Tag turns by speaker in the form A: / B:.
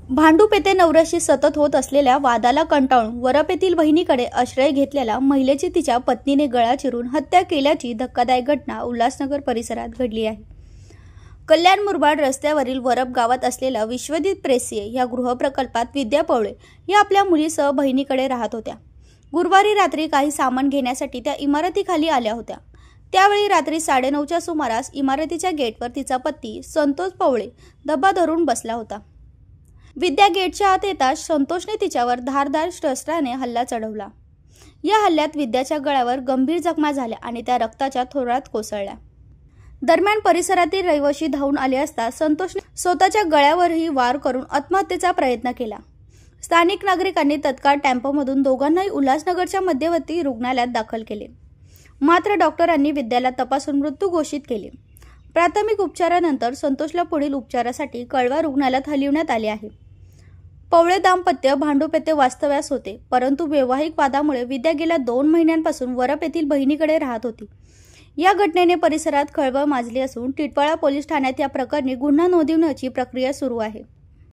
A: भांडूप येथे नवऱ्याशी सतत होत असलेल्या वादाला कंटाळून वरप येथील बहिणीकडे आश्रय घेतलेल्या महिलेची तिच्या पत्नीने गळा चिरून हत्या केल्याची धक्कादायक घटना उल्हासनगर परिसरात घडली आहे। कल्याण मुरबाड रस्त्यावरील वरप गावात असलेल्या विश्वजित प्रेसिये या गृहप्रकल्पात विद्या पवळे या आपल्या मुलीसह बहिणीकडे राहत होत्या। गुरुवारी रात्री काही सामान घेण्यासाठी त्या इमारतीखाली आल्या होत्या। त्यावेळी रात्री 9:30च्या सुमारास इमारतीच्या गेटवर तिचा पती संतोष पवळे दबा धरून बसला होता। विद्या गेटच्या आत येताच संतोषने तिच्यावर धारदार शस्त्राने हल्ला चढवला। या हल्ल्यात विद्याच्या गळ्यावर गंभीर जखमा झाल्या आणि त्या रक्ताच्या थोरात कोसळल्या। दरम्यान परिसरातील रहिवासी धावून आले असता संतोषने स्वतःच्या गळ्यावरही वार करून आत्महत्येचा प्रयत्न केला। स्थानिक नागरिकांनी तत्काळ टेम्पोमधून दोघांनाही उल्हासनगरच्या मध्यवर्ती रुग्णालयात दाखल केले। मात्र डॉक्टरांनी विद्याला तपासून मृत्यू घोषित केले। प्राथमिक उपचारानंतर संतोषला पुढील उपचारासाठी कळवा रुग्णालयात हलविण्यात आले आहे। पवळे दाम्पत्य भांडूप येथे वास्तव्यास होते, परंतु वैवाहिक वादामुळे विद्या गेल्या 2 महिन्यांपासून वरप येथील बहिणीकडे राहत होती। या घटनेने परिसरात खळबळ माजली असून टिटवाळा पोलीस ठाण्यात या प्रकरणी गुन्हा नोंदवण्याची प्रक्रिया सुरू आहे।